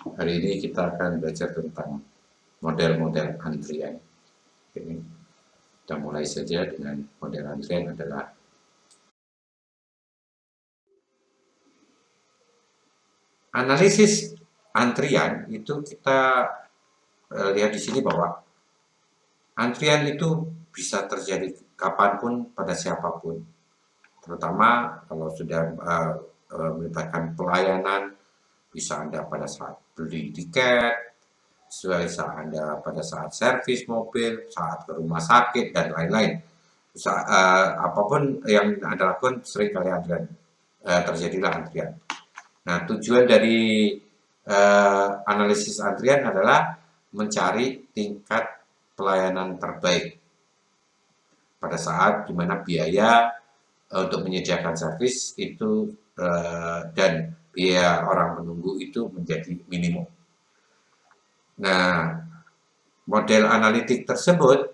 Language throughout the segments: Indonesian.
Hari ini kita akan belajar tentang model-model antrian. Ini kita mulai saja dengan model antrian adalah analisis antrian. Itu kita lihat di sini bahwa antrian itu bisa terjadi kapanpun pada siapapun, terutama kalau sudah melibatkan pelayanan. Bisa Anda pada saat beli tiket, bisa Anda pada saat servis mobil, saat ke rumah sakit, dan lain-lain. Apapun yang Anda lakukan, sering kali antrian, terjadilah antrian. Nah, tujuan dari analisis antrian adalah mencari tingkat pelayanan terbaik pada saat di mana biaya untuk menyediakan servis itu dan biaya orang menunggu itu menjadi minimum. Nah, model analitik tersebut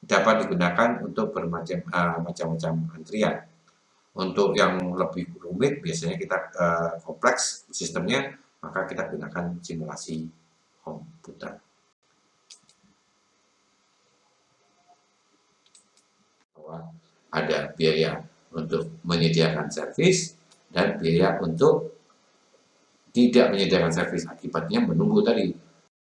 dapat digunakan untuk macam-macam antrian. Untuk yang lebih rumit, biasanya kita kompleks sistemnya, maka kita gunakan simulasi komputer. Bahwa ada biaya untuk menyediakan servis dan biaya untuk tidak menyediakan servis, akibatnya menunggu tadi.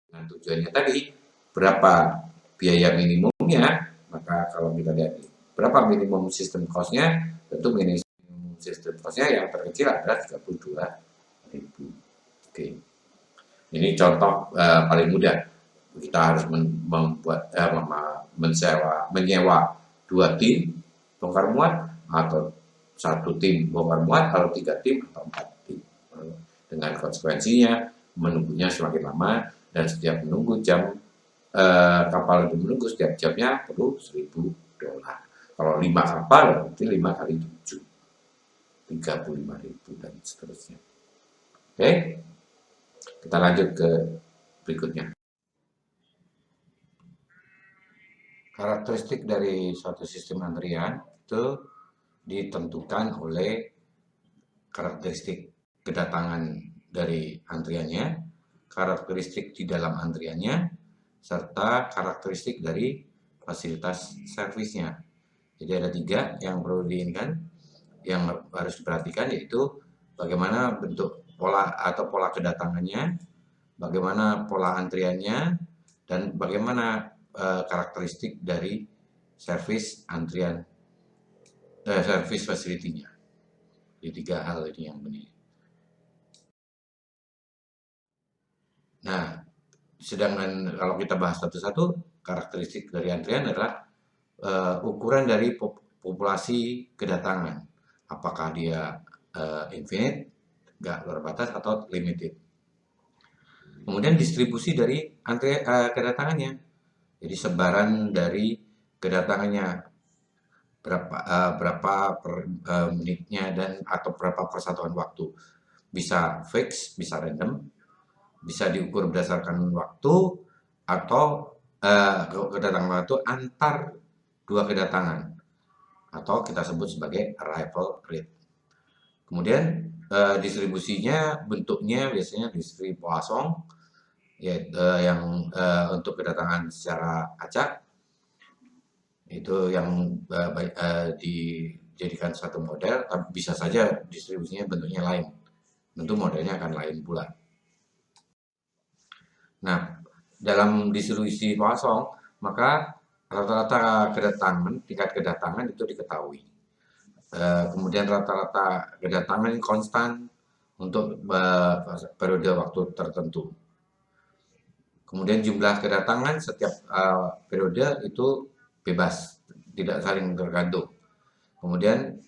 Nah, tujuannya tadi berapa biaya minimumnya, maka kalau kita lihat berapa minimum sistem cost-nya, tentu minimum sistem cost-nya yang terkecil adalah 32.000. Oke. Ini contoh paling mudah. Kita harus menyewa 2 tim bongkar muat, atau 1 tim bongkar muat, atau 3 tim atau 4 tim. Dengan konsekuensinya menunggunya semakin lama, dan setiap menunggu kapal itu menunggu setiap jamnya perlu $1.000. Kalau 5 kapal berarti 5 kali 7, 35.000 dan seterusnya. Oke, kita lanjut ke berikutnya. Karakteristik dari suatu sistem antrian itu ditentukan oleh karakteristik kedatangan dari antriannya, karakteristik di dalam antriannya, serta karakteristik dari fasilitas servisnya. Jadi ada 3 yang perlu diinginkan, yang harus diperhatikan, yaitu bagaimana bentuk pola kedatangannya, bagaimana pola antriannya, dan bagaimana karakteristik dari servis antrian, servis facility-nya. Jadi 3 hal ini yang benar. Nah, sedangkan kalau kita bahas satu-satu, karakteristik dari antrian adalah ukuran dari populasi kedatangan. Apakah dia infinite, nggak terbatas, atau limited. Kemudian distribusi dari kedatangannya. Jadi sebaran dari kedatangannya, berapa per menitnya, dan atau berapa persatuan waktu. Bisa fix, bisa random, bisa diukur berdasarkan waktu, atau kedatangan itu antar 2 kedatangan, atau kita sebut sebagai arrival rate. Kemudian distribusinya bentuknya biasanya distribusi Poisson, yaitu yang untuk kedatangan secara acak, itu yang dijadikan satu model, tapi bisa saja distribusinya bentuknya lain, tentu modelnya akan lain pula. Nah, dalam distribusi Poisson, maka rata-rata tingkat kedatangan itu diketahui. Kemudian rata-rata kedatangan konstan untuk periode waktu tertentu. Kemudian jumlah kedatangan setiap periode itu bebas, tidak saling tergantung. Kemudian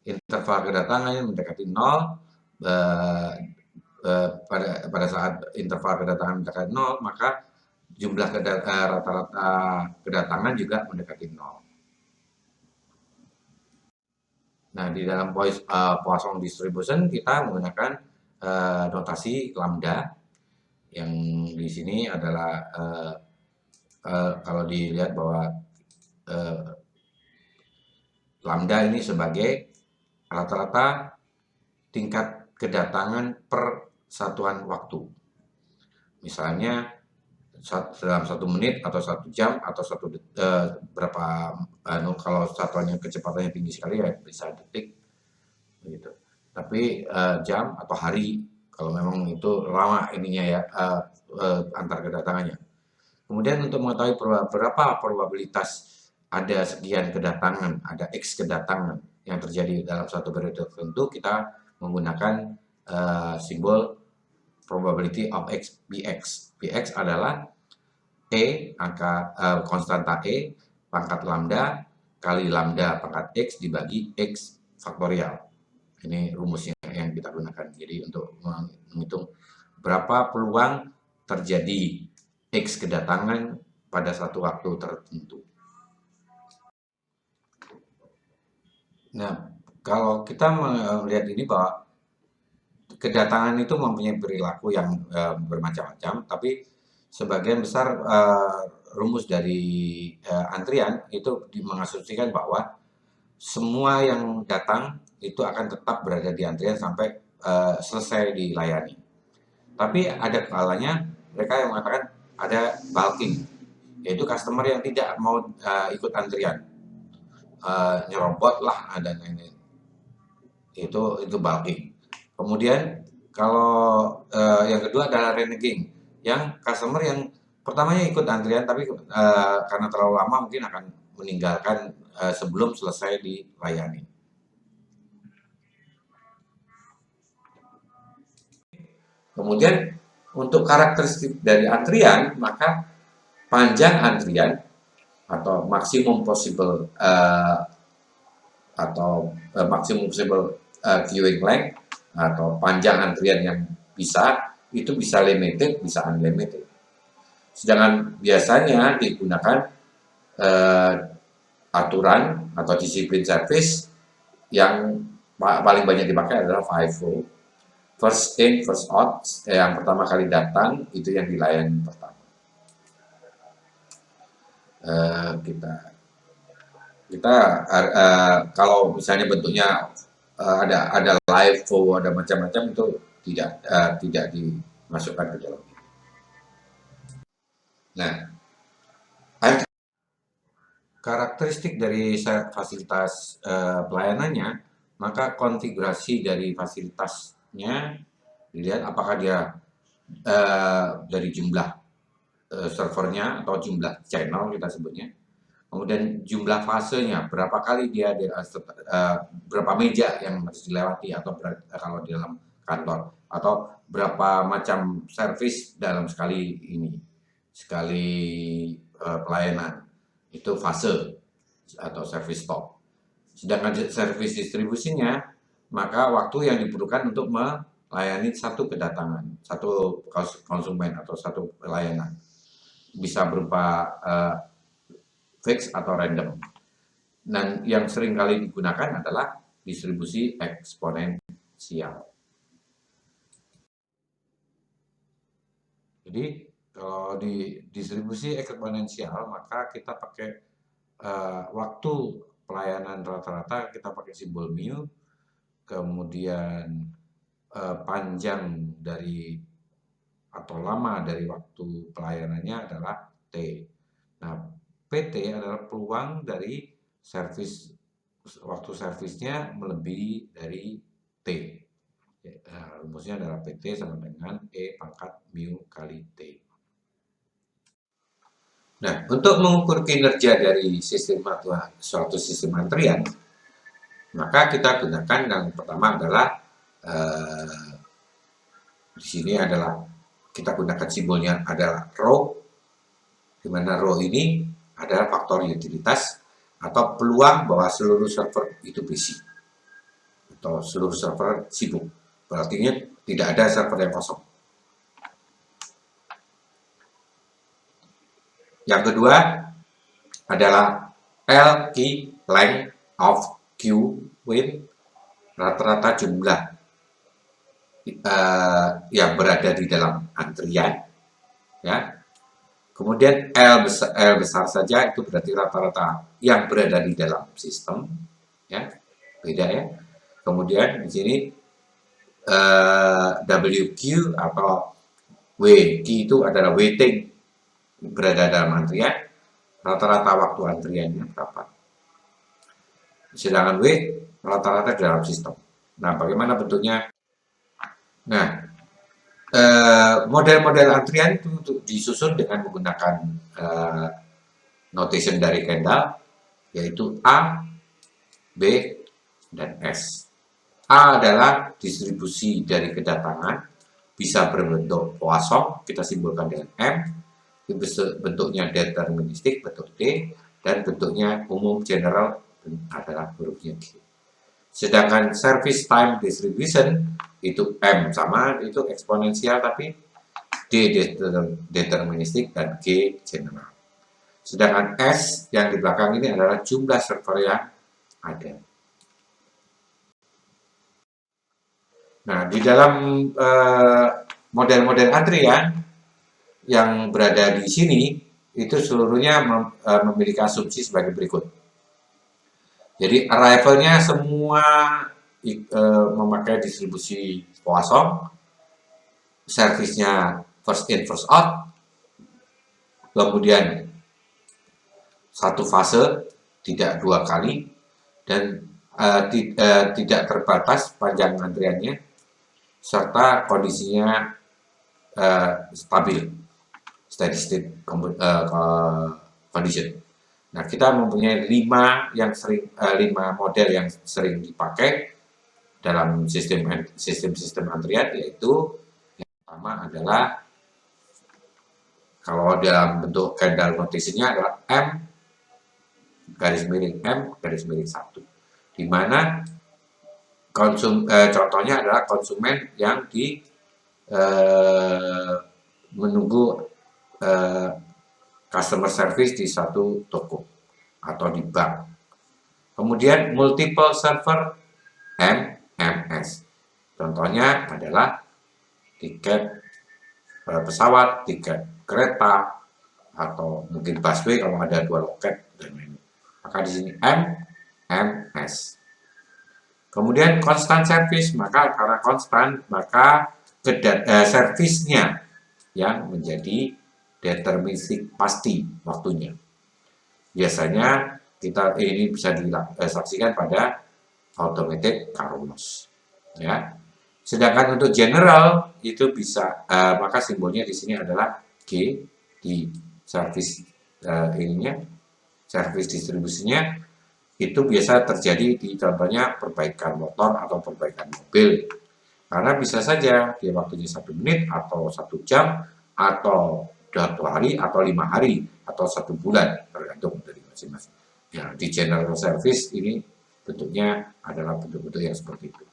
interval kedatangannya mendekati 0. Pada saat interval kedatangan mendekati 0, maka jumlah rata-rata kedatangan juga mendekati 0. Nah, di dalam Poisson distribution kita menggunakan notasi lambda, yang di sini adalah kalau dilihat bahwa lambda ini sebagai rata-rata tingkat kedatangan per satuan waktu. Misalnya dalam 1 menit atau 1 jam atau berapa kalau satuannya kecepatannya tinggi sekali ya bisa detik gitu. Tapi jam atau hari kalau memang itu lama ininya ya antar kedatangannya. Kemudian untuk mengetahui berapa probabilitas ada sekian kedatangan, ada X kedatangan yang terjadi dalam satu periode tertentu, kita menggunakan simbol probability of X, Bx. Bx adalah konstanta E pangkat lambda kali lambda pangkat X dibagi X faktorial. Ini rumusnya yang kita gunakan. Jadi untuk menghitung berapa peluang terjadi X kedatangan pada satu waktu tertentu. Nah, kalau kita melihat ini bahwa kedatangan itu mempunyai perilaku yang bermacam-macam, tapi sebagian besar rumus dari antrian itu mengasumsikan bahwa semua yang datang itu akan tetap berada di antrian sampai selesai dilayani. Tapi ada kalanya mereka yang mengatakan ada bulking, yaitu customer yang tidak mau ikut antrian, nyerobot lah dan lain-lain. Itu bulking. Kemudian kalau yang kedua adalah reneging, yang customer yang pertamanya ikut antrian tapi karena terlalu lama mungkin akan meninggalkan sebelum selesai dilayani. Kemudian untuk karakteristik dari antrian, maka panjang antrian atau maksimum possible queuing length atau panjang antrian yang itu bisa limited, bisa unlimited. Sedangkan biasanya digunakan aturan atau disiplin service yang paling banyak dipakai adalah FIFO. First in, first out, yang pertama kali datang itu yang dilayani pertama. Kita kalau misalnya bentuknya ada live flow, ada macam-macam, itu tidak dimasukkan ke dalam. Nah, karakteristik dari fasilitas pelayanannya, maka konfigurasi dari fasilitasnya dilihat apakah dia dari jumlah servernya atau jumlah channel kita sebutnya. Kemudian jumlah fasenya, berapa kali dia berapa meja yang harus dilewati atau kalau di dalam kantor, atau berapa macam service dalam sekali pelayanan, itu fase atau service stop. Sedangkan service distribusinya, maka waktu yang diperlukan untuk melayani satu kedatangan, satu konsumen atau satu pelayanan, bisa berupa fix atau random. Dan yang sering kali digunakan adalah distribusi eksponensial. Jadi kalau di distribusi eksponensial, maka kita pakai waktu pelayanan rata-rata kita pakai simbol mu, kemudian panjang dari atau lama dari waktu pelayanannya adalah T. Nah, PT adalah peluang dari waktu servisnya melebihi dari T. Rumusnya adalah PT sama dengan E pangkat mu kali T. Nah, untuk mengukur kinerja dari suatu sistem antrian, maka kita gunakan yang pertama adalah di sini adalah kita gunakan simbolnya adalah rho, di mana rho ini adalah faktor utilitas atau peluang bahwa seluruh server itu busy atau seluruh server sibuk. Berarti tidak ada server yang kosong. Yang kedua adalah L key length of queue with rata-rata jumlah yang berada di dalam antrian, ya. Kemudian L besar saja itu berarti rata-rata yang berada di dalam sistem, ya, beda ya. Kemudian di sini WQ atau WQ itu adalah waiting, berada dalam antrian, rata-rata waktu antriannya berapa. Sedangkan wait rata-rata dalam sistem. Nah, bagaimana bentuknya? Nah, model-model antrian itu untuk disusun dengan menggunakan notation dari Kendall, yaitu A, B, dan S. A adalah distribusi dari kedatangan, bisa berbentuk Poisson, kita simbolkan dengan M, bentuknya deterministik, bentuk D, dan bentuknya umum general adalah hurufnya G. Sedangkan service time distribution itu M sama, itu eksponensial, tapi D deterministik dan G general. Sedangkan S yang di belakang ini adalah jumlah server yang ada. Nah, di dalam model-model antrian yang berada di sini, itu seluruhnya memiliki asumsi sebagai berikut. Jadi arrival-nya semua memakai distribusi Poisson, service-nya first in first out, kemudian satu fase, tidak 2 kali, dan tidak terbatas panjang antriannya, serta kondisinya stabil, steady state condition. Nah, kita mempunyai 5 model yang sering dipakai dalam sistem antrian, yaitu yang pertama adalah kalau dalam bentuk Kendall notation-nya adalah M garis miring M garis miring 1, di mana contohnya adalah konsumen yang menunggu customer service di satu toko atau di bank. Kemudian multiple server MMS. Contohnya adalah tiket pesawat, tiket kereta, atau mungkin busway kalau ada 2 loket dan lain-lain. Maka di sini MMS. Kemudian constant service, maka karena konstan, maka servisnya yang menjadi deterministik pasti waktunya. Biasanya kita ini bisa disaksikan pada automated car wash, ya. Sedangkan untuk general itu bisa maka simbolnya di sini adalah G di service service distribusinya itu biasa terjadi di contohnya perbaikan motor atau perbaikan mobil. Karena bisa saja dia waktunya 1 menit atau 1 jam atau 2 hari atau 5 hari atau 1 bulan, tergantung dari masing-masing. Ya, di general service ini bentuknya adalah bentuk-bentuk yang seperti itu.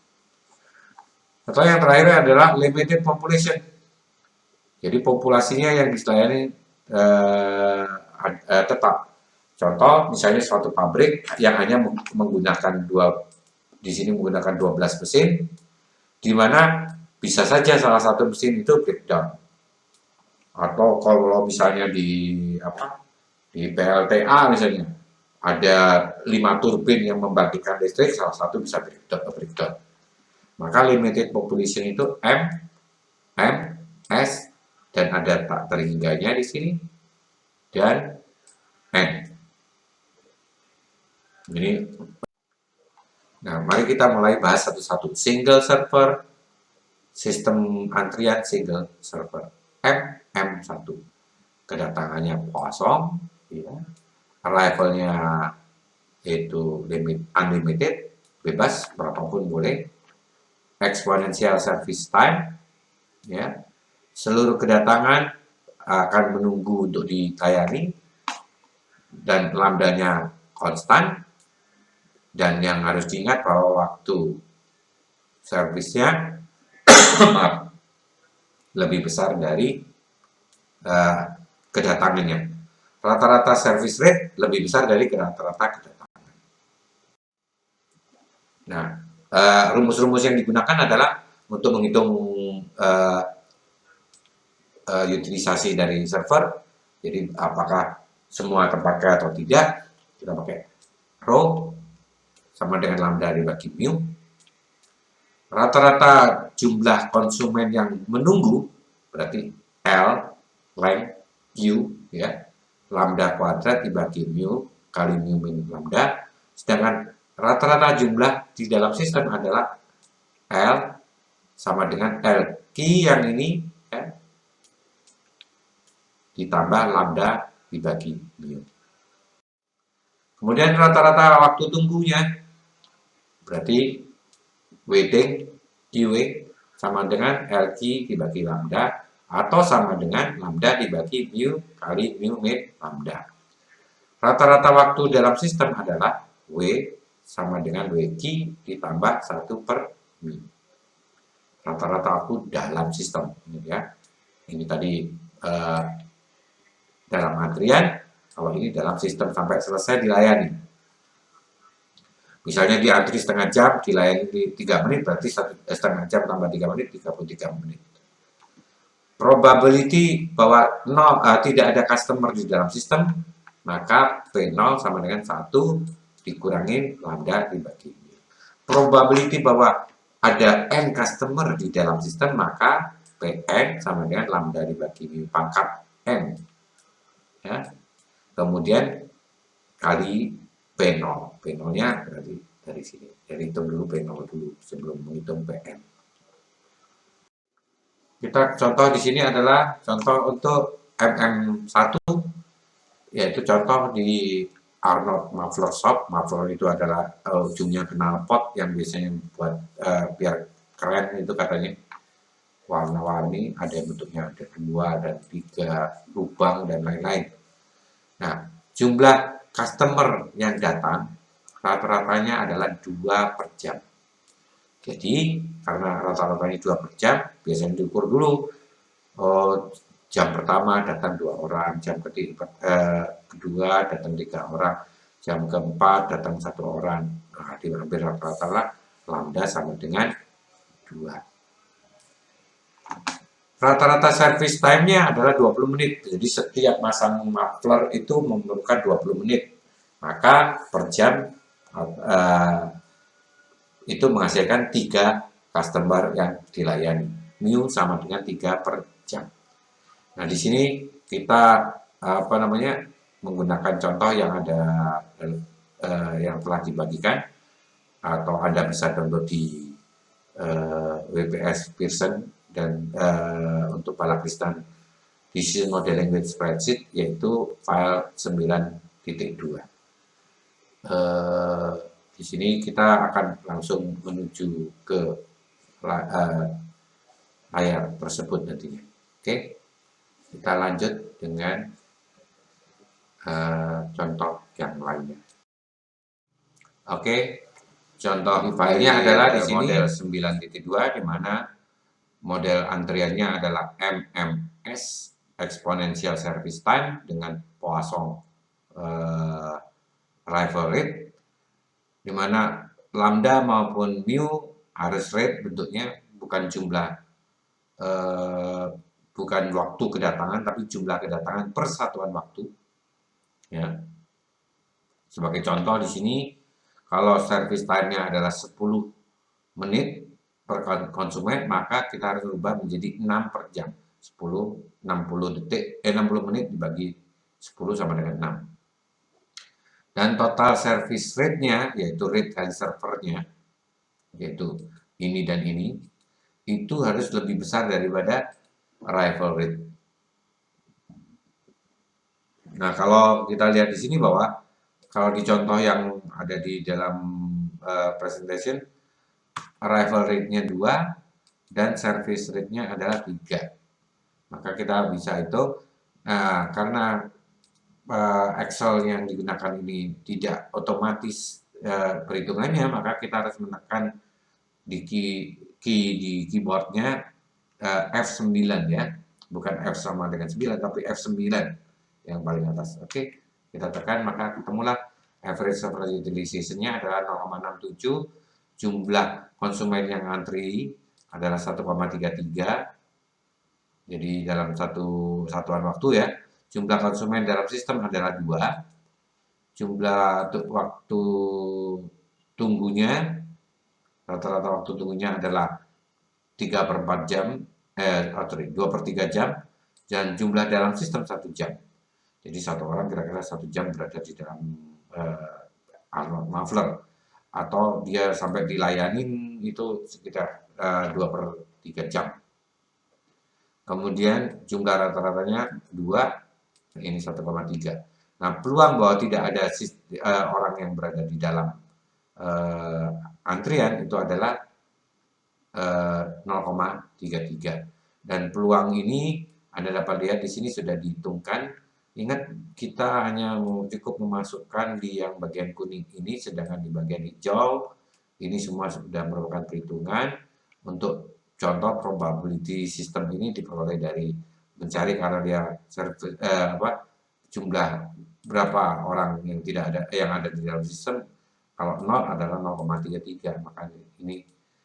Atau yang terakhir adalah limited population. Jadi populasinya yang dilayani tetap. Contoh misalnya suatu pabrik yang hanya menggunakan di sini menggunakan 12 mesin, di mana bisa saja salah satu mesin itu breakdown. Atau kalau misalnya di PLTA misalnya ada 5 turbin yang membangkitkan listrik, salah satu bisa breakdown. Maka limited population itu M, S, dan ada tak terhingganya di sini, dan N. Ini, nah, mari kita mulai bahas satu-satu. Single server, sistem antrian single server. M1, kedatangannya Poisson, ya. Arrival-nya itu unlimited, bebas, berapapun boleh. Exponential service time, ya. Seluruh kedatangan akan menunggu untuk ditayani, dan lambdanya konstan. Dan yang harus diingat bahwa waktu servisnya lebih besar dari kedatangannya. Rata-rata service rate lebih besar dari rata-rata kedatangan. Nah, rumus-rumus yang digunakan adalah untuk menghitung utilisasi dari server. Jadi apakah semua terpakai atau tidak, kita pakai rho sama dengan lambda dibagi mu. Rata-rata jumlah konsumen yang menunggu, berarti L, length, Q, ya, lambda kuadrat dibagi mu kali mu min lambda, sedangkan rata-rata jumlah di dalam sistem adalah L sama dengan L Q yang ini, ya, ditambah lambda dibagi mu. Kemudian rata-rata waktu tunggunya, berarti waiting, QA sama dengan LQ dibagi lambda, atau sama dengan lambda dibagi mu kali mu min lambda. Rata-rata waktu dalam sistem adalah W sama dengan WQ ditambah 1 per mu. Rata-rata waktu dalam sistem. Ini ya. Ini tadi dalam antrian, kalau ini dalam sistem sampai selesai dilayani. Misalnya di antri setengah jam, dilayani di 3 menit, berarti setengah jam tambah 3 menit, 33 menit. Probability bahwa tidak ada customer di dalam sistem, maka P0 sama dengan 1 dikurangin lambda dibagi mu. Probability bahwa ada N customer di dalam sistem, maka Pn sama dengan lambda dibagi mu pangkat N. Ya. Kemudian kali P0. P0-nya berarti dari sini. Jadi hitung dulu P0 dulu sebelum menghitung Pn. Kita contoh di sini adalah contoh untuk MM1, yaitu contoh di Arnold Muffler Shop. Muffler itu adalah ujungnya knalpot yang biasanya buat biar keren itu katanya. Warna-warni, ada yang bentuknya ada 2 dan 3 lubang dan lain-lain. Nah, jumlah customer yang datang rata-ratanya adalah 2 per jam. Jadi, karena rata-ratanya 2 per jam, biasanya diukur dulu. Jam pertama datang 2 orang, jam kedua datang 3 orang, jam keempat datang 1 orang. Nah, di hampir rata-rata lambda sama dengan 2. Rata-rata service time-nya adalah 20 menit. Jadi setiap masang muffler itu memerlukan 20 menit. Maka per jam itu menghasilkan 3 customer yang dilayani. Mu sama dengan 3 per jam. Nah, di sini kita menggunakan contoh yang ada yang telah dibagikan, atau Anda bisa download di WPS Pearson dan untuk Balakristan Decision Modeling with Spreadsheet, yaitu file 9.2. Di sini kita akan langsung menuju ke layar tersebut nantinya. Oke, kita lanjut dengan contoh yang lainnya. Oke, contoh filenya adalah di sini model 9.2, di mana model antriannya adalah MMS, Exponential Service Time, dengan Poisson arrival rate, di mana lambda maupun mu harus rate bentuknya, bukan jumlah, bukan waktu kedatangan, tapi jumlah kedatangan per satuan waktu. Ya. Sebagai contoh di sini, kalau service time-nya adalah 10 menit per konsumen, maka kita harus ubah menjadi 6 per jam. 60 menit dibagi 10 sama dengan 6. Dan total service rate-nya, yaitu rate kali servernya, yaitu ini dan ini, itu harus lebih besar daripada arrival rate. Nah, kalau kita lihat di sini bahwa kalau di contoh yang ada di dalam presentation, arrival rate-nya 2 dan service rate-nya adalah 3. Maka kita bisa itu, karena Excel yang digunakan ini tidak otomatis perhitungannya, maka kita harus menekan di keyboardnya F9 ya, bukan F sama dengan 9, tapi F9 yang paling atas. Oke, kita tekan, maka ketemulah average server utilization-nya adalah 0,67, jumlah konsumen yang antri adalah 1,33, jadi dalam satu satuan waktu ya. Jumlah konsumen dalam sistem adalah 2. Jumlah waktu tunggunya, rata-rata waktu tunggunya adalah 3/4 jam, 2/3 jam, dan jumlah dalam sistem 1 jam. Jadi satu orang kira-kira 1 jam berada di dalam Arnold Muffler, atau dia sampai dilayanin itu sekitar 2/3 jam. Kemudian jumlah rata-ratanya 2, ini 1,3. Nah, peluang bahwa tidak ada orang yang berada di dalam antrian itu adalah 0,33. Dan peluang ini Anda dapat lihat di sini sudah dihitungkan. Ingat, kita hanya cukup memasukkan di yang bagian kuning ini, sedangkan di bagian hijau ini semua sudah merupakan perhitungan. Untuk contoh, probability system ini diperoleh dari mencari karena dia jumlah berapa orang yang tidak ada yang ada di dalam sistem. Kalau 0 adalah 0,33, maka ini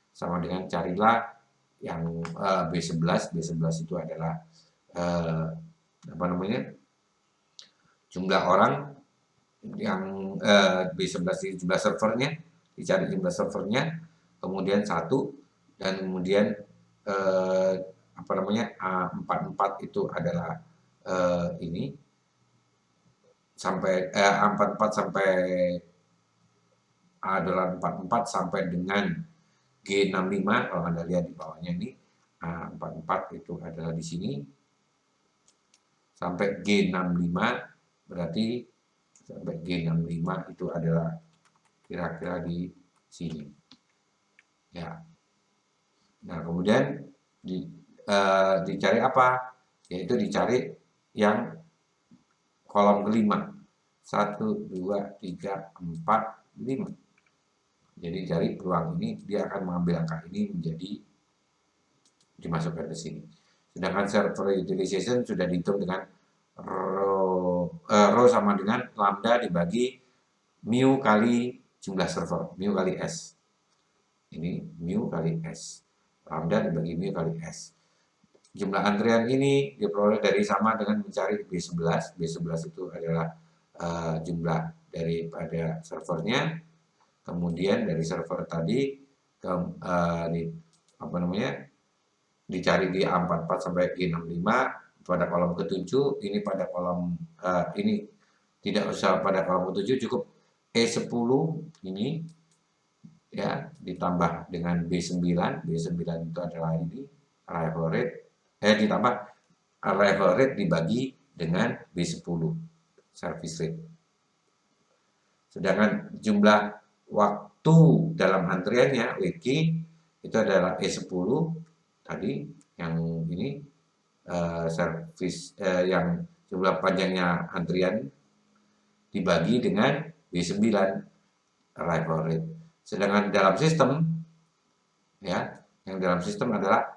sama dengan carilah yang B11. B11 itu adalah jumlah orang yang B11 ini jumlah servernya, dicari jumlah servernya, kemudian 1, dan kemudian 44 itu adalah ini sampai 44 sampai adalah 44 sampai dengan G65. Kalau Anda lihat di bawahnya ini 44 itu adalah di sini sampai G65, berarti sampai G65 itu adalah kira-kira di sini ya. Nah, kemudian dicari apa? Yaitu dicari yang kolom kelima, 1, 2, 3, 4, 5. Jadi dari peluang ini dia akan mengambil angka ini menjadi dimasukkan ke sini. Sedangkan server utilization sudah dihitung dengan rho sama dengan lambda dibagi mu kali jumlah server, mu kali S. Ini mu kali S. Lambda dibagi mu kali S. Jumlah antrian ini diperoleh dari sama dengan mencari B11. B11 itu adalah jumlah daripada servernya. Kemudian dari server tadi dicari di A44 sampai G65 pada kolom ke-7. Ini pada kolom ini tidak usah pada kolom ke-7, cukup E10 ini ya ditambah dengan B9. B9 itu adalah ini arrival rate, ditambah arrival rate dibagi dengan B10 service rate. Sedangkan jumlah waktu dalam antriannya WQ itu adalah E10 tadi, yang ini service yang jumlah panjangnya antrian dibagi dengan B9 arrival rate. Sedangkan dalam sistem ya, yang dalam sistem adalah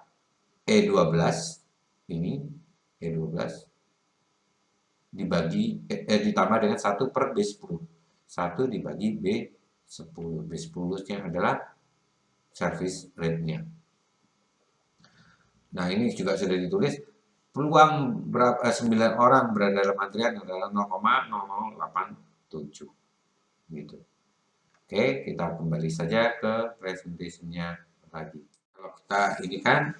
E12 ini, E12 dibagi ditambah dengan 1 per B10. 1 dibagi B10. B10-nya adalah service rate-nya. Nah, ini juga sudah ditulis. Peluang 9 orang berada dalam antrian adalah 0,0087. Gitu. Oke, kita kembali saja ke presentation-nya lagi. Kalau kita ini kan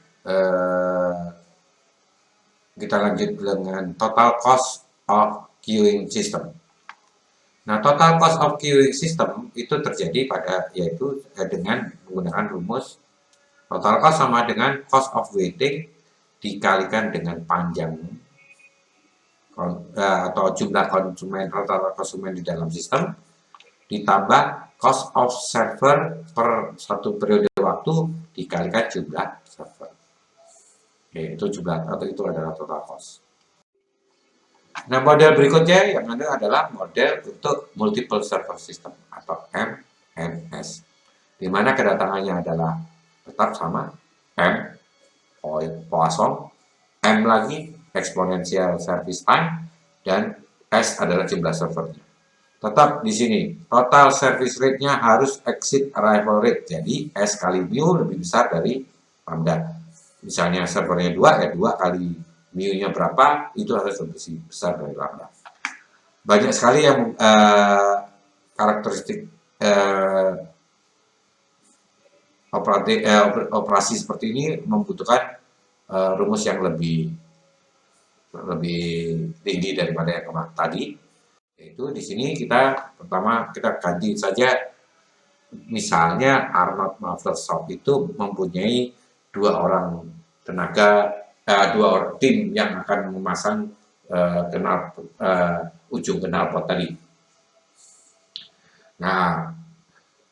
kita lanjut dengan total cost of queuing system. Nah, total cost of queuing system itu terjadi yaitu dengan menggunakan rumus total cost sama dengan cost of waiting dikalikan dengan panjang atau jumlah konsumen, total konsumen di dalam sistem, ditambah cost of server per satu periode waktu dikalikan jumlah server. Oke, itu jumlah atau itu adalah total cost. Nah, model berikutnya yang ada adalah model untuk multiple server system atau MMS, di mana kedatangannya adalah tetap sama M Poisson, M lagi exponential service time, dan S adalah jumlah servernya. Tetap di sini total service rate-nya harus exceed arrival rate, jadi S kali mu lebih besar dari lambda. Misalnya servernya 2, ya 2 kali mu-nya berapa, itu harus lebih besar dari lambda. Banyak sekali yang karakteristik operasi seperti ini membutuhkan rumus yang lebih tinggi daripada yang tadi. Yaitu di sini kita pertama kita ganti saja, misalnya Arnold Motorshop itu mempunyai dua orang tim yang akan memasang ujung knalpot tadi. Nah,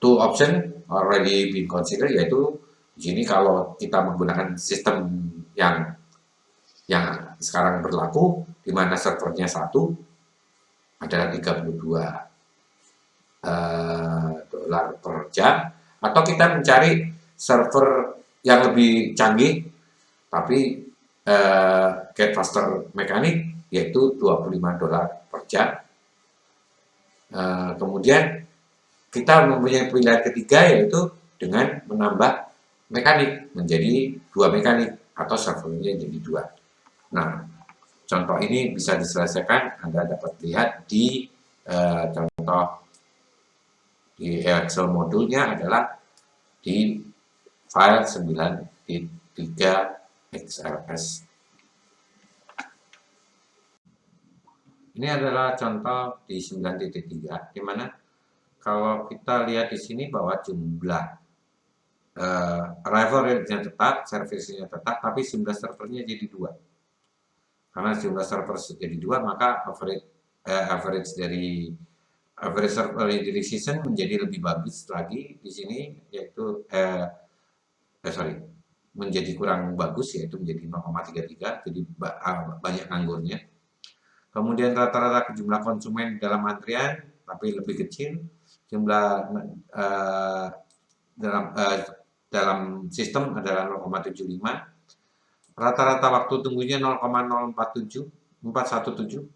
two option already been considered, yaitu di sini kalau kita menggunakan sistem yang sekarang berlaku, di mana servernya satu adalah 32 dolar per jam, atau kita mencari server yang lebih canggih tapi get faster mekanik, yaitu 25 dolar per jam. Kemudian kita mempunyai pilihan ketiga, yaitu dengan menambah mekanik menjadi 2 mekanik atau servernya jadi 2. Nah, contoh ini bisa diselesaikan, Anda dapat lihat di contoh di Excel modulnya adalah di file 9.3 XLS. Ini adalah contoh di 9.3, di mana kalau kita lihat di sini bahwa jumlah arrival rate-nya tetap, service-nya tetap, tapi jumlah servernya jadi 2. Karena jumlah server jadi 2, maka average server utilization menjadi lebih bagus lagi di sini, yaitu menjadi kurang bagus, yaitu menjadi 0,33, jadi banyak nganggurnya. Kemudian rata-rata jumlah konsumen dalam antrian tapi lebih kecil, jumlah dalam sistem adalah 0,75, rata-rata waktu tunggunya 0,0417,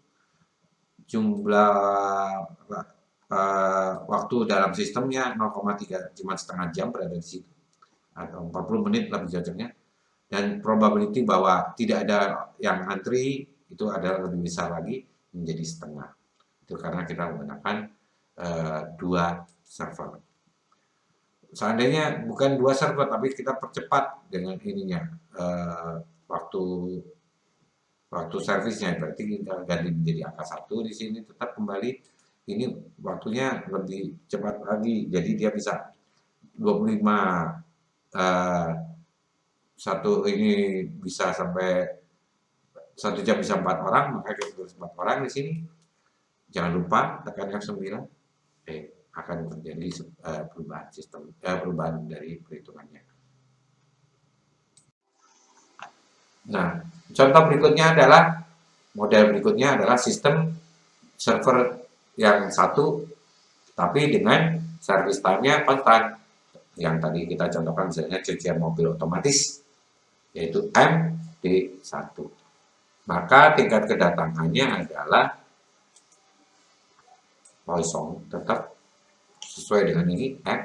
jumlah waktu dalam sistemnya 0,3, cuma setengah jam berada di situ, atau 40 menit lebih cocoknya, dan probability bahwa tidak ada yang antri itu adalah lebih besar lagi, menjadi setengah. Itu karena kita menggunakan 2 server. Seandainya bukan 2 server, tapi kita percepat dengan ininya waktu servisnya, berarti kita ganti menjadi angka 1 di sini, tetap kembali ini waktunya lebih cepat lagi, jadi dia bisa 25 satu ini bisa sampai 1 jam bisa 4 orang, maka kita tulis 4 orang di sini. Jangan lupa tekan F9, akan terjadi perubahan dari perhitungannya. Nah, contoh berikutnya adalah model berikutnya adalah sistem server yang satu, tapi dengan service time-nya konstan. Yang tadi kita contohkan misalnya cucian mobil otomatis, yaitu MD1. Maka tingkat kedatangannya adalah Poisson, tetap sesuai dengan ini F,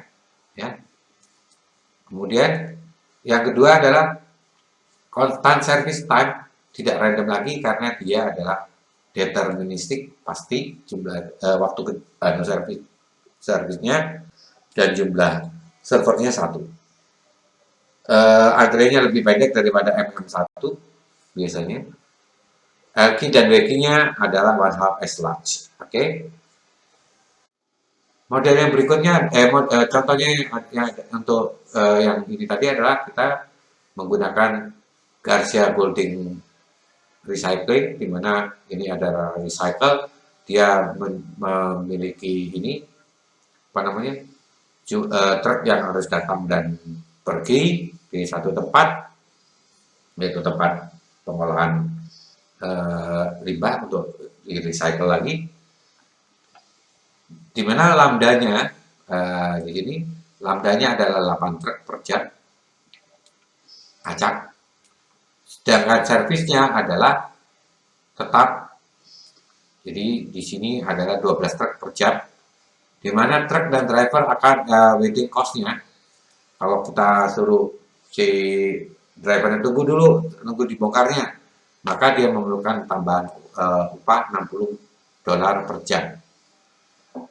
ya. Kemudian yang kedua adalah constant service time, tidak random lagi karena dia adalah deterministik, pasti jumlah waktu servisnya dan jumlah servernya 1. Antriannya lebih pendek daripada MM1 biasanya. Key dan waiting-nya adalah 1/2 as large. Oke. Model yang berikutnya, contohnya untuk yang ini tadi adalah kita menggunakan Garcia Golding Recycling, di mana ini adalah recycle, dia memiliki ini apa namanya, truk yang harus datang dan pergi di satu tempat, yaitu tempat pengolahan limbah untuk di recycle lagi, di mana lambdanya di sini lambdanya adalah 8 truk per jam acak, sedangkan servisnya adalah tetap, jadi di sini adalah 12 truk per jam, di mana truk dan driver akan waiting cost-nya, kalau kita suruh si driver tunggu dulu, nunggu dibongkarnya, maka dia memerlukan tambahan upah 60 dolar per jam.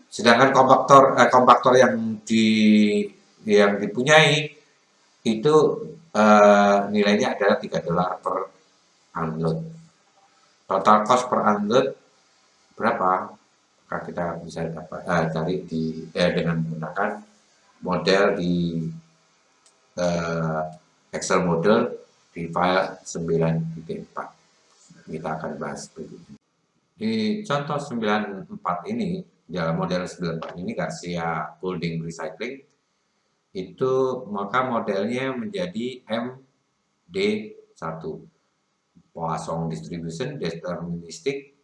Sedangkan kompaktor yang dipunyai itu nilainya adalah $3 per unload. Total cost per unload berapa? Maka kita bisa dapat cari dengan menggunakan model di Excel model di file 9.4. Kita akan bahas berikutnya. Di contoh 94 ini, dalam model 94 ini Garcia Holding Recycling, itu maka modelnya menjadi MD1. Poisson Distribution, Deterministic,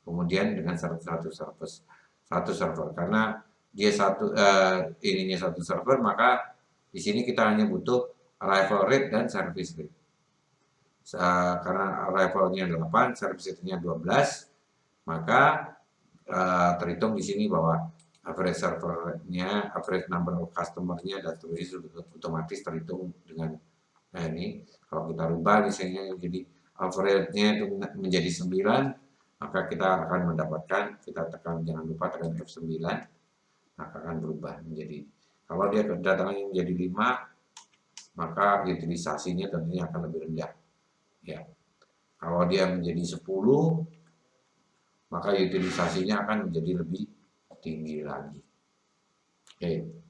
kemudian dengan satu server. Karena dia ininya satu server, maka di sini kita hanya butuh arrival rate dan service rate. Karena arrivalnya 8, service rate-nya 12, maka terhitung di sini bahwa average servernya, average number of customer-nya dan seterusnya sudah otomatis terhitung dengan ini. Kalau kita rubah misalnya jadi average-nya itu menjadi 9, maka kita akan mendapatkan, kita tekan, jangan lupa tekan F9, maka akan berubah menjadi, kalau dia kedatangannya menjadi 5, maka utilisasinya tentunya akan lebih rendah. Ya. Kalau dia menjadi 10, maka utilisasinya akan menjadi lebih tinggi lagi. Oke.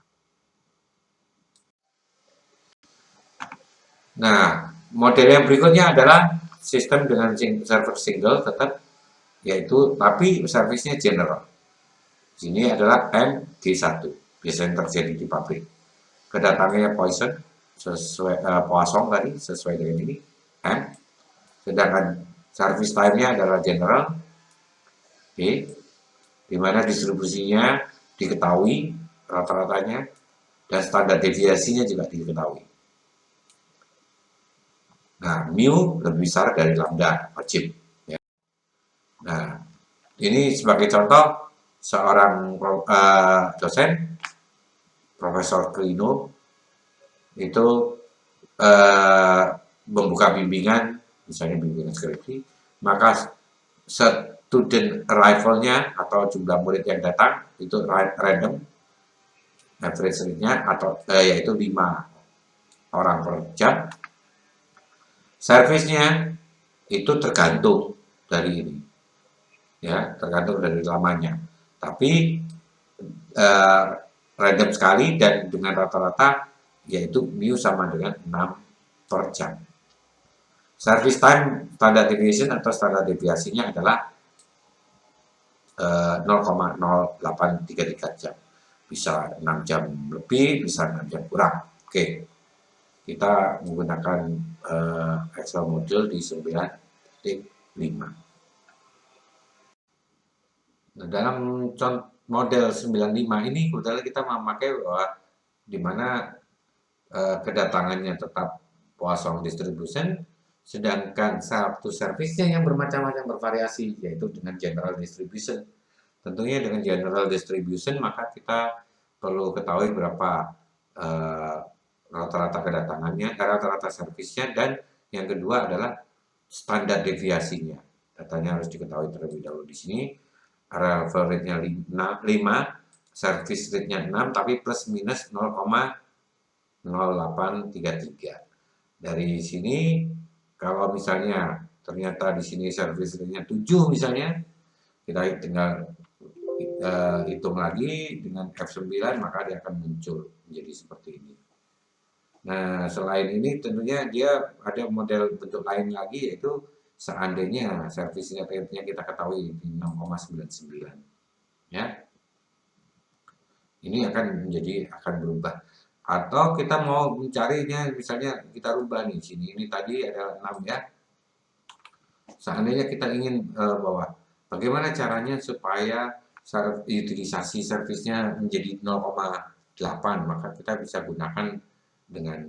Nah, model yang berikutnya adalah sistem dengan server single tetap, yaitu tapi servisnya general. Ini adalah MG1, biasanya terjadi di pabrik. Kedatangannya Poisson Poisson tadi sesuai dengan ini M. Sedangkan service time-nya adalah general, oke, di mana distribusinya diketahui rata-ratanya dan standar deviasinya juga diketahui. Nah, mu lebih besar dari lambda, wajib. Ya. Nah, ini sebagai contoh seorang dosen, Profesor Clino, itu membuka bimbingan, misalnya bimbingan skripsi, maka student arrival-nya atau jumlah murid yang datang itu random, average rate-nya atau yaitu 5 orang per jam. Service-nya itu tergantung dari ini, ya, tergantung dari lamanya. Tapi random sekali dan dengan rata-rata yaitu mu sama dengan 6 per jam. Service time standard deviation atau standar deviasinya adalah 0,0833 jam. Bisa 6 jam lebih, bisa 6 jam kurang. Oke. Kita menggunakan Excel model di 9.5. Nah, dalam model 95 ini kebetulan kita memakai bahwa di mana kedatangannya tetap Poisson Distribution, sedangkan satu servisnya yang bermacam-macam bervariasi, yaitu dengan General Distribution. Tentunya dengan General Distribution maka kita perlu ketahui berapa rata-rata kedatangannya, rata-rata servisnya, dan yang kedua adalah standar deviasinya. Datanya harus diketahui terlebih dahulu di sini. Arrival rate-nya 5, service rate-nya 6, tapi plus minus 0,0833. Dari sini, kalau misalnya ternyata di sini service rate-nya 7 misalnya, kita tinggal hitung lagi dengan F9, maka dia akan muncul menjadi seperti ini. Nah, selain ini tentunya dia ada model bentuk lain lagi, yaitu seandainya service rate-nya kita ketahui di 6,99, ya, ini akan berubah. Atau kita mau mencarinya, misalnya kita rubah nih sini, ini tadi adalah 6, ya. Seandainya kita ingin bahwa bagaimana caranya supaya utilisasi servisnya menjadi 0,8, maka kita bisa gunakan dengan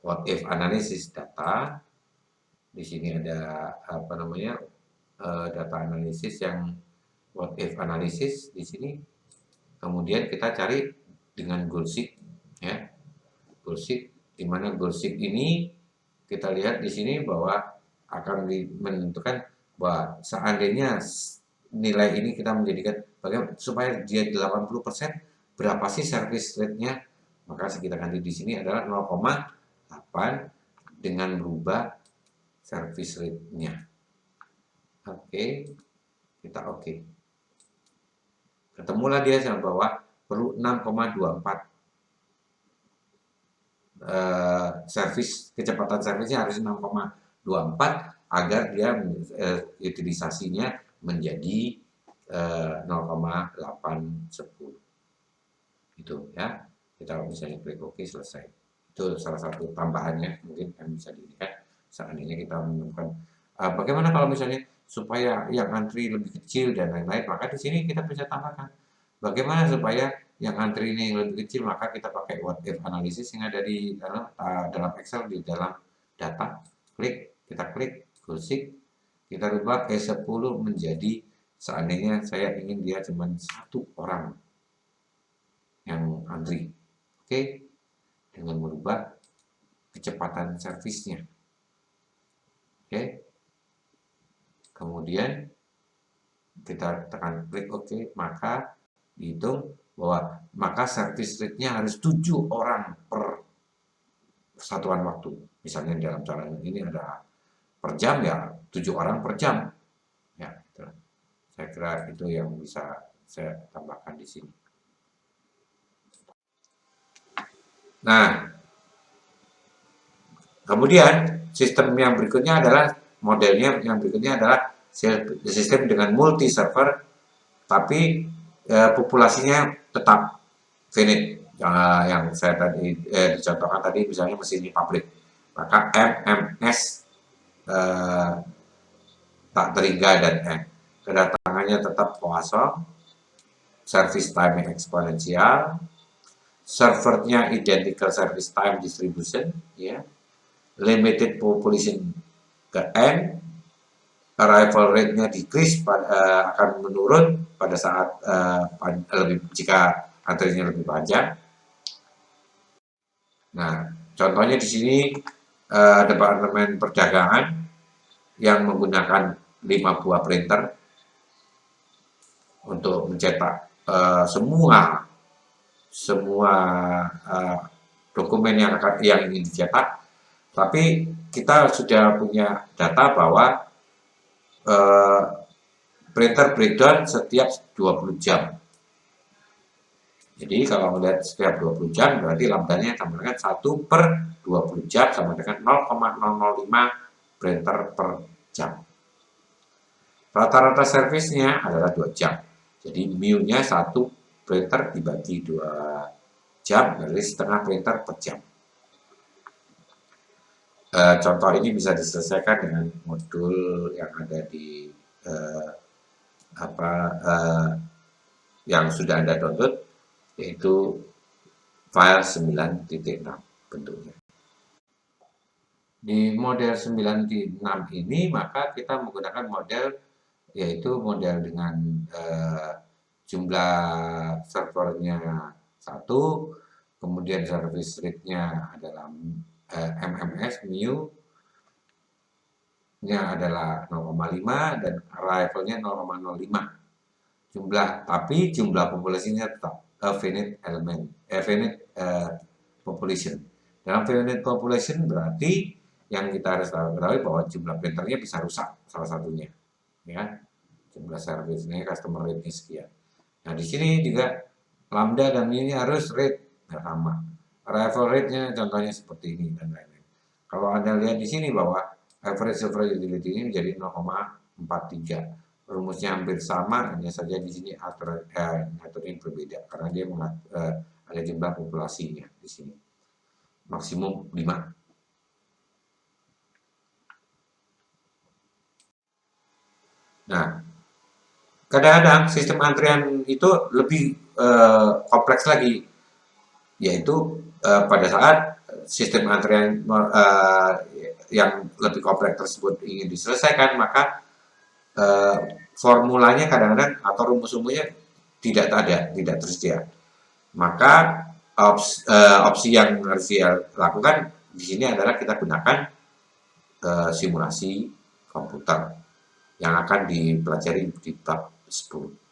what if analysis data. Di sini ada data analisis yang what if analysis di sini. Kemudian kita cari dengan goal seek, ya. Goal seek, di mana goal seek ini kita lihat di sini bahwa akan menentukan bahwa seandainya nilai ini kita menjadikan bagaimana supaya dia 80%, berapa sih service rate-nya Maka kita ganti di sini adalah 0,8 dengan merubah service rate-nya. Oke, kita oke. Ketemulah dia sama bahwa perlu 6,24 kecepatan servisnya harus 6,24 agar dia utilisasinya menjadi 0,810 itu ya. Kita misalnya klik OK, selesai. Itu salah satu tambahannya mungkin yang bisa dilihat seandainya kita menemukan bagaimana kalau misalnya supaya yang antri lebih kecil dan lain-lain, maka di sini kita bisa tambahkan bagaimana supaya yang antri ini yang lebih kecil, maka kita pakai what if analysis yang ada di dalam Excel, di dalam data. Kita klik gosik, kita rubah E10 menjadi seandainya saya ingin dia cuma 1 orang yang antri. Oke, dengan merubah kecepatan servisnya. Oke, kemudian kita tekan klik OK, maka dihitung bahwa maka service rate-nya harus 7 orang per satuan waktu. Misalnya dalam cara ini ada per jam, ya 7 orang per jam. Ya, gitu. Saya kira itu yang bisa saya tambahkan di sini. Nah, kemudian sistem yang berikutnya adalah modelnya yang berikutnya adalah sistem dengan multi server, tapi populasinya tetap finite. Yang saya tadi dicontohkan tadi misalnya mesin di pabrik, maka MMS tak terhingga dan N. Kedatangannya tetap kosong, service time eksponensial, servernya identical service time distribution, ya, limited population ke N, arrival rate-nya decrease akan menurun pada saat jika antrinya lebih panjang. Nah, contohnya di sini departemen perdagangan yang menggunakan 5 buah printer untuk mencetak semua dokumen yang ingin dicetak. Tapi kita sudah punya data bahwa printer breakdown setiap 20 jam. Jadi kalau melihat setiap 20 jam berarti lambdanya tambahkan 1 per 20 jam sama dengan 0,005 printer per jam. Rata-rata servisnya adalah 2 jam. Jadi mu-nya 1 printer dibagi 2 jam, berarti setengah printer per jam. Contoh ini bisa diselesaikan dengan modul yang ada di yang sudah Anda download, yaitu file 9.6 bentuknya. Di model 9.6 ini maka kita menggunakan model, yaitu model dengan jumlah servernya 1, kemudian service rate-nya adalah MMS, mu nya adalah 0,5 dan arrival-nya 0,05. Tapi jumlah populasinya tetap finite population. Dalam finite population berarti yang kita harus ketahui bahwa jumlah printernya bisa rusak salah satunya, ya. Jumlah service-nya, customer rate-nya sekian. Nah, di sini juga lambda dan ini harus rate sama. Arrival rate-nya contohnya seperti ini dan lain-lain. Kalau Anda lihat di sini bahwa average server utility ini menjadi 0,43. Rumusnya hampir sama, hanya saja di sini aturan berbeda karena dia ada jumlah populasinya di sini. Maksimum 5. Nah, kadang-kadang sistem antrian itu lebih kompleks lagi, yaitu pada saat sistem antrian yang lebih kompleks tersebut ingin diselesaikan, maka formulanya kadang-kadang atau rumus-rumusnya tidak tersedia. Maka opsi yang harus dilakukan di sini adalah kita gunakan simulasi komputer yang akan dipelajari di bab 10.